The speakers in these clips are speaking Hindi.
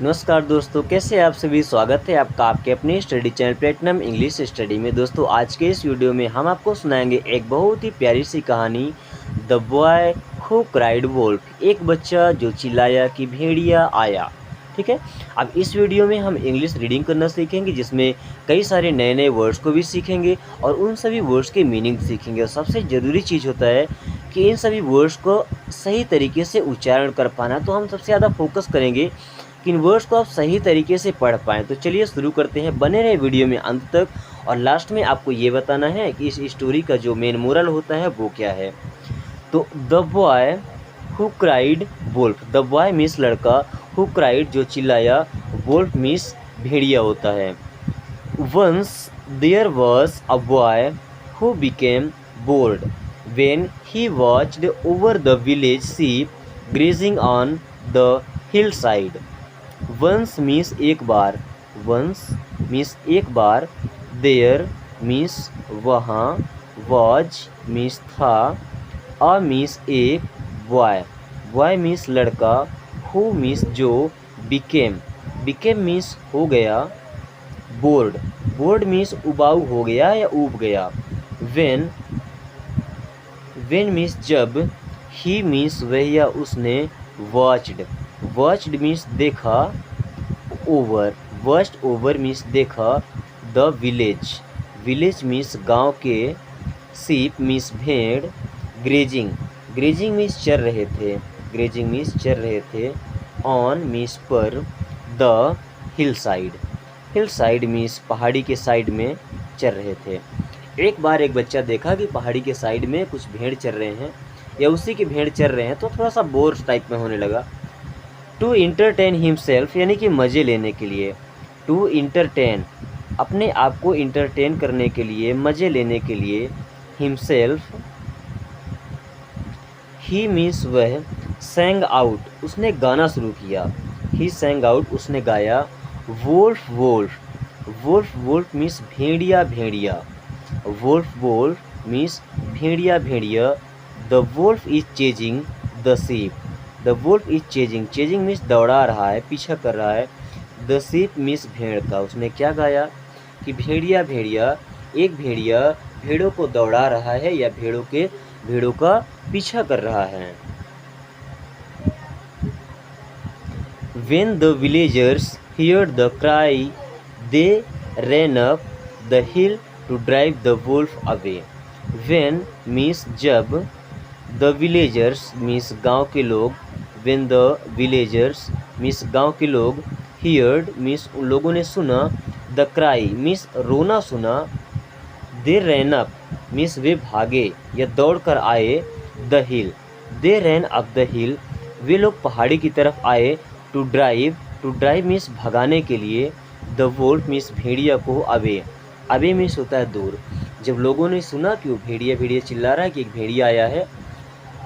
नमस्कार दोस्तों, कैसे हैं आप सभी। स्वागत है आपका आपके अपने study channel platinum English study में। दोस्तों आज के इस वीडियो में हम आपको सुनाएंगे एक बहुत ही प्यारी सी कहानी, the boy who cried wolf. एक बच्चा जो चिल्लाया कि भेड़िया आया। ठीक है, अब इस वीडियो में हम इंग्लिश रीडिंग करना सीखेंगे, जिसमें कई सारे नए नए वर्ड्स को भी सीखेंगे और उन सभी वर्ड्स के मीनिंग सीखेंगे। और सबसे ज़रूरी चीज़ होता है कि इन सभी वर्ड्स को सही तरीके से उच्चारण कर पाना। तो हम सबसे ज़्यादा फोकस करेंगे कि इन वर्ड्स को आप सही तरीके से पढ़ पाएँ। तो चलिए शुरू करते हैं, बने रहे वीडियो में अंत तक। और लास्ट में आपको ये बताना है कि इस स्टोरी का जो मेन मोरल होता है वो क्या है। तो the boy who cried wolf, the boy means लड़का, हु क्राइड जो चिल्लाया, वुल्फ मीन्स भेड़िया होता है। Once there was a boy who became bold when he watched over the village sheep grazing on the hill side. Once means एक बार, वंस मीन्स एक बार, देयर मीन्स वहाँ, वॉज मीन्स था, अ मीन्स एक, बॉय, बॉय मीन्स लड़का, हु मीन्स जो, बिकेम, बिकेम मीन्स हो गया, बोर्ड, बोर्ड मीन्स उबाऊ हो गया या ऊब गया, वेन, वेन मीन्स जब, ही मीन्स वह या उसने, वॉच्ड, वॉच्ड मीन्स देखा, ओवर, वॉच्ड ओवर मीन्स देखा, द विलेज, विलेज मीन्स गांव के, शीप मीन्स भेड़, ग्रेजिंग, ग्रेजिंग मीन्स चर रहे थे, ग्रेजिंग मीन्स चर रहे थे, ऑन मीन्स पर, the hill side, hill side means पहाड़ी के साइड में चर रहे थे। एक बार एक बच्चा देखा कि पहाड़ी के साइड में कुछ भेड़ चर रहे हैं या उसी की भेड़ चर रहे हैं, तो थोड़ा सा बोर टाइप में होने लगा। टू इंटरटेन हिमसेल्फ यानी कि मज़े लेने के लिए, टू इंटरटेन अपने आप को इंटरटेन करने के लिए, मज़े लेने के लिए, हिमसेल्फ, ही मीन्स वह, सैंग आउट उसने गाना शुरू किया, ही सैंग आउट उसने गाया, wolf wolf, wolf wolf means भेड़िया भेड़िया, वोल्फ वोल्फ मीन्स भेड़िया भेड़िया, the wolf is chasing the sheep, the wolf is chasing, chasing means दौड़ा रहा है, पीछा कर रहा है, द शीप मीन्स भेड़ का। उसने क्या गाया कि भेड़िया भेड़िया, एक भेड़िया भेड़ों को दौड़ा रहा है या भेड़ों का पीछा कर रहा है। When the villagers heard the cry, they ran up the hill to drive the wolf away. When means जब, the villagers means गांव के लोग, when the villagers means गांव के लोग, heard means उन लोगों ने सुना, the cry means रोना सुना, they ran up means वे भागे या दौड़ कर आए, the hill, they ran up the hill वे लोग पहाड़ी की तरफ आए, टू ड्राइव मीन्स भगाने के लिए, द वोल्फ मीन्स भेड़िया को, अवे, अवे मीन्स होता है दूर। जब लोगों ने सुना कि वो भेड़िया भेड़िया चिल्ला रहा है कि एक भेड़िया आया है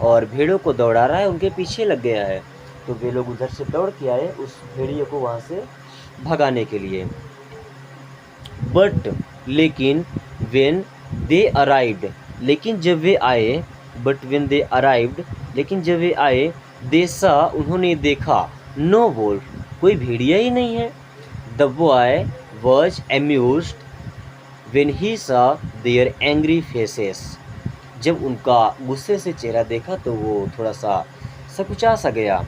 और भेड़ों को दौड़ा रहा है, उनके पीछे लग गया है, तो वे लोग उधर से दौड़ के आए उस भेड़िया को वहाँ से भगाने के लिए। बट लेकिन, वेन दे अराइव्ड लेकिन जब वे आए, बट वेन दे अराइव्ड लेकिन जब वे आए, दे सा उन्होंने देखा, नो वोल्फ कोई भेड़िया ही नहीं है। The boy was amused when he saw their angry faces, जब उनका गुस्से से चेहरा देखा तो वो थोड़ा सा सकुचा सा गया,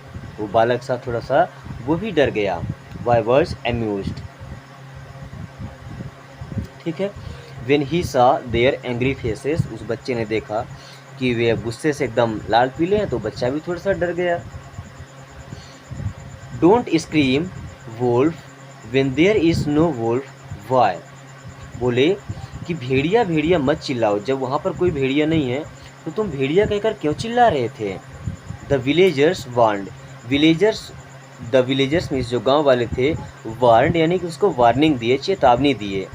वो बालक सा थोड़ा सा वो भी डर गया। वाई वॉज एम्यूज्ड, ठीक है। When he saw their angry faces, उस बच्चे ने देखा कि वे गुस्से से एकदम लाल पीले हैं, तो बच्चा भी थोड़ा सा डर गया। Don't scream wolf when there is no wolf, why, बोले कि भेड़िया भेड़िया मत चिल्लाओ, जब वहाँ पर कोई भेड़िया नहीं है तो तुम भेड़िया कहकर क्यों चिल्ला रहे थे। The villagers warned, villagers, the villagers means जो गांव वाले थे, वार्नड यानी कि उसको वार्निंग दिए, चेतावनी दिए।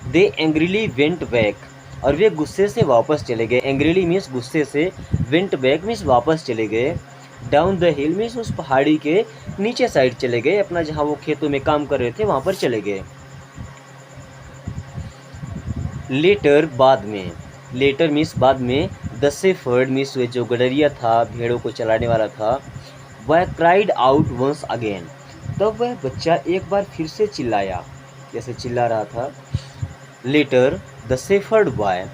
दे एंग्रीली वेंट बैक, और वे गुस्से से वापस चले गए, एंग्रीली मीन्स गुस्से से, वेंट बैक मीन्स वापस चले गए, डाउन द हिल मीन्स उस पहाड़ी के नीचे साइड चले गए, अपना जहाँ वो खेतों में काम कर रहे थे वहाँ पर चले गए। लेटर बाद में, लेटर मीन्स बाद में, द शेफर्ड मीन्स जो गडरिया था, भेड़ों को चलाने वाला था, वह क्राइड आउट वंस अगेन, तब वह बच्चा एक बार फिर से चिल्लाया, जैसे चिल्ला रहा था। Later the shepherd boy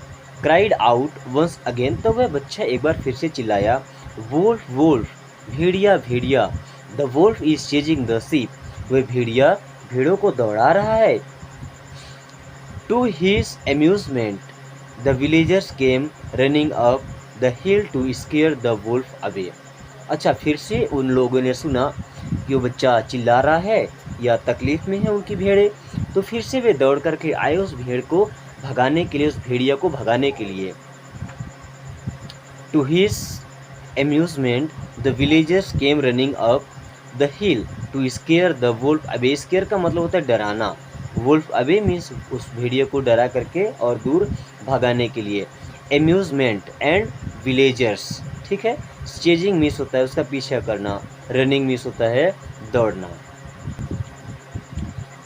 cried out once again, तब वह बच्चा एक बार फिर से चिल्लाया, वोल्फ वोल्फ, भेड़िया भेड़िया। The wolf is chasing the sheep, वह भेड़िया भेड़ों को दौड़ा रहा है। To his amusement the villagers came running up the hill to scare the wolf away. अच्छा, फिर से उन लोगों ने सुना कि वो बच्चा चिल्ला रहा है या तकलीफ में है उनकी भेड़ें, तो फिर से वे दौड़ करके आए उस भेड़ को भगाने के लिए, उस भेड़िया को भगाने के लिए। To his amusement the villagers came running up the hill to scare the wolf away. Scare का मतलब होता है डराना, वुल्फ अवे मीन्स उस भेड़िया को डरा करके और दूर भगाने के लिए। अम्यूजमेंट एंड विलेजर्स, ठीक है। चेजिंग मीन्स होता है उसका पीछा करना, रनिंग मीन्स होता है दौड़ना।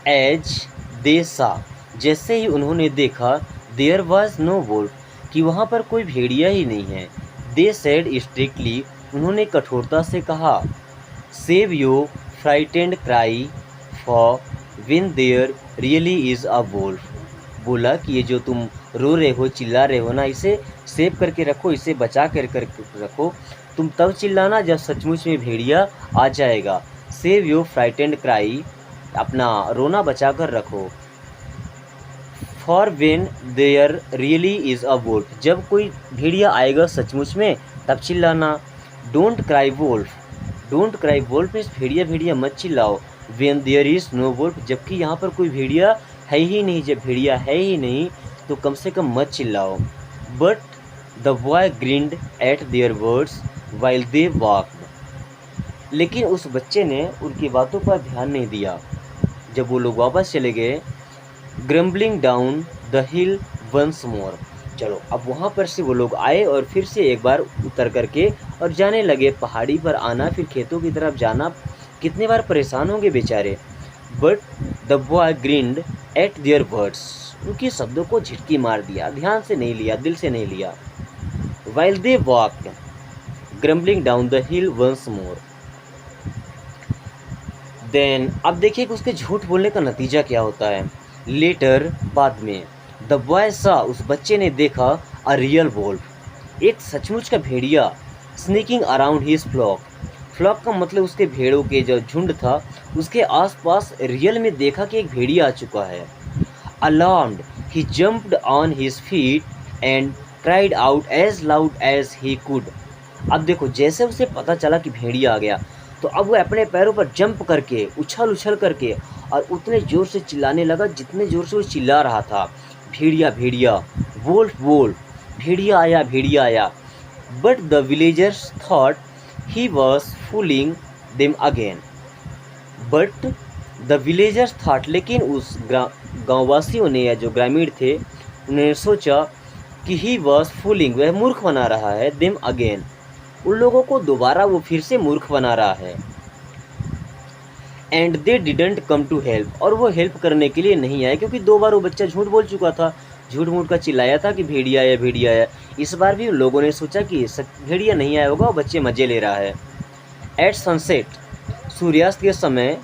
एज दे सा, जैसे ही उन्होंने देखा, देयर वॉज नो वुल्फ, कि वहाँ पर कोई भेड़िया ही नहीं है। दे सेड स्ट्रिक्टली, उन्होंने कठोरता से कहा, save your frightened cry for when there really is a wolf. बोला कि ये जो तुम रो रहे हो, चिल्ला रहे हो ना, इसे सेव करके रखो, इसे बचा कर रखो। तुम तब चिल्लाना जब सचमुच में भेड़िया आ जाएगा। सेव योर फ्राइटेंड क्राई, अपना रोना बचा कर रखो। For when there really is a wolf, जब कोई भेड़िया आएगा सचमुच में तब चिल्लाना। Don't cry wolf, don't cry wolf means भेड़िया भेड़िया मत चिल्लाओ। When there is no wolf, जबकि यहाँ पर कोई भेड़िया है ही नहीं, जब भेड़िया है ही नहीं तो कम से कम मत चिल्लाओ। But the boy grinned at their words while they walked, लेकिन उस बच्चे ने उनकी बातों पर ध्यान नहीं दिया जब वो लोग वापस चले गए। Grumbling down the hill once more, चलो अब वहाँ पर से वो लोग आए और फिर से एक बार उतर करके और जाने लगे। पहाड़ी पर आना, फिर खेतों की तरफ जाना, कितने बार परेशान होंगे बेचारे। But the boy grinned at their words, उनके शब्दों को झिटकी मार दिया, ध्यान से नहीं लिया, दिल से नहीं लिया। While they walked grumbling down the hill once more, then अब देखिए कि उसके झूठ बोलने का नतीजा क्या होता है। लेटर, बाद में, द बॉय सा, उस बच्चे ने देखा, अ रियल वुल्फ, एक सचमुच का भेड़िया, sneaking around his flock, flock का मतलब उसके भेड़ों के जो झुंड था उसके आसपास रियल में देखा कि एक भेड़िया आ चुका है। Alarmed he jumped on his feet and cried out as loud as he could. अब देखो, जैसे उसे पता चला कि भेड़िया आ गया तो अब वो अपने पैरों पर जंप करके, उछल उछल करके और उतने ज़ोर से चिल्लाने लगा जितने ज़ोर से वो चिल्ला रहा था, भेड़िया भेड़िया, वुल्फ वुल्फ, भेड़िया आया भेड़िया आया। But the villagers thought he was fooling them again, but the villagers thought, लेकिन उस गाँववासियों ने या जो ग्रामीण थे उन्होंने सोचा कि ही वॉज फूलिंग, वह मूर्ख बना रहा है, देम अगेन, उन लोगों को दोबारा वो फिर से मूर्ख बना रहा है। And they didn't come to help, और वो हेल्प करने के लिए नहीं आए क्योंकि 2 बार वो बच्चा झूठ बोल चुका था, झूठ मूठ का चिल्लाया था कि भेड़िया आया भेड़िया आया। इस बार भी लोगों ने सोचा कि भेड़िया नहीं आया होगा, वो बच्चे मज़े ले रहा है। एट सनसेट, सूर्यास्त के समय,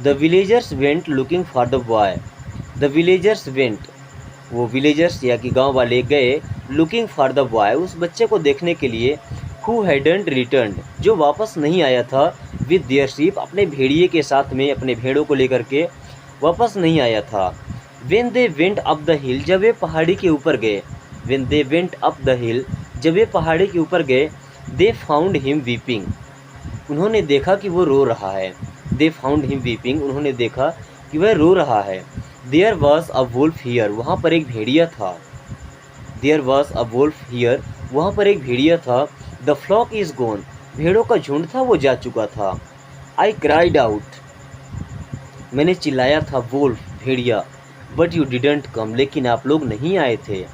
the villagers went looking for the boy, the villagers went, वो विलेजर्स या कि गाँव वाले गए, लुकिंग फॉर द बॉय, उस बच्चे को देखने के लिए, हु हैडंट रिटर्न्ड, जो वापस नहीं आया था, विद देयर शीप, अपने भेड़िए के साथ में, अपने भेड़ों को लेकर के वापस नहीं आया था। When they went up the हिल, जब वे पहाड़ी के ऊपर गए, when they went up the हिल, जब वे पहाड़ी के ऊपर गए, दे फाउंड हिम वीपिंग, उन्होंने देखा कि वो रो रहा है। दे फाउंड हिम वीपिंग, उन्होंने देखा कि वह रो रहा है। There was a wolf here, वहाँ पर एक भेड़िया था। There was a wolf here, वहाँ पर एक भेड़िया था। द फ्लॉक इज़ गोन, भेड़ों का झुंड था वो जा चुका था। आई क्राइड आउट, मैंने चिल्लाया था, वुल्फ भेड़िया, बट यू डिडंट कम, लेकिन आप लोग नहीं आए थे।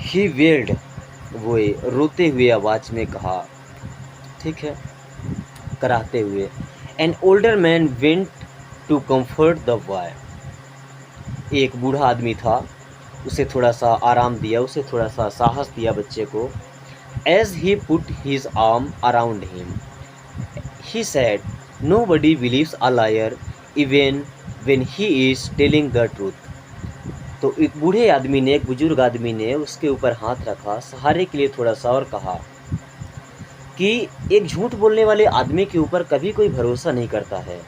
ही वेल्ड, वो रोते हुए आवाज़ में कहा, ठीक है, कराहते हुए। An older man went to comfort the boy, एक बूढ़ा आदमी था, उसे थोड़ा सा आराम दिया, उसे थोड़ा सा साहस दिया बच्चे को। As he put his arm around him, he said, Nobody believes a liar even when he is telling the truth। तो एक बूढ़े आदमी ने, एक बुजुर्ग आदमी ने उसके ऊपर हाथ रखा सहारे के लिए थोड़ा सा और कहा कि एक झूठ बोलने वाले आदमी के ऊपर कभी कोई भरोसा नहीं करता है,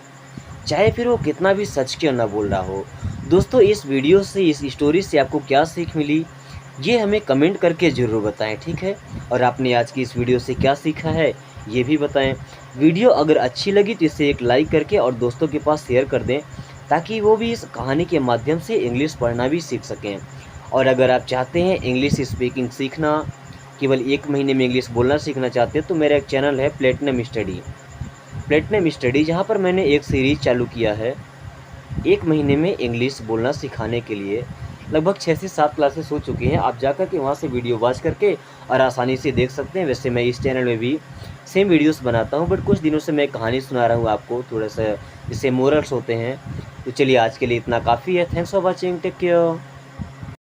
चाहे फिर वो कितना भी सच क्यों ना बोल रहा हो। दोस्तों, इस वीडियो से, इस स्टोरी से आपको क्या सीख मिली, ये हमें कमेंट करके ज़रूर बताएं, ठीक है। और आपने आज की इस वीडियो से क्या सीखा है ये भी बताएं। वीडियो अगर अच्छी लगी तो इसे एक लाइक करके और दोस्तों के पास शेयर कर दें, ताकि वो भी इस कहानी के माध्यम से इंग्लिश पढ़ना भी सीख सकें। और अगर आप चाहते हैं इंग्लिश स्पीकिंग सीखना, केवल 1 महीने में इंग्लिश बोलना सीखना चाहते हैं, तो मेरा एक चैनल है प्लेटिनम स्टडी, जहाँ पर मैंने एक सीरीज़ चालू किया है 1 महीने में इंग्लिश बोलना सिखाने के लिए। लगभग 6 से 7 क्लासेस हो चुकी हैं। आप जाकर के वहाँ से वीडियो वॉच करके और आसानी से देख सकते हैं। वैसे मैं इस चैनल में भी सेम वीडियोस बनाता हूँ, बट कुछ दिनों से मैं कहानी सुना रहा हूँ आपको, थोड़ा सा जिससे मोरल्स होते हैं। तो चलिए, आज के लिए इतना काफ़ी है। Thanks for watching, take care.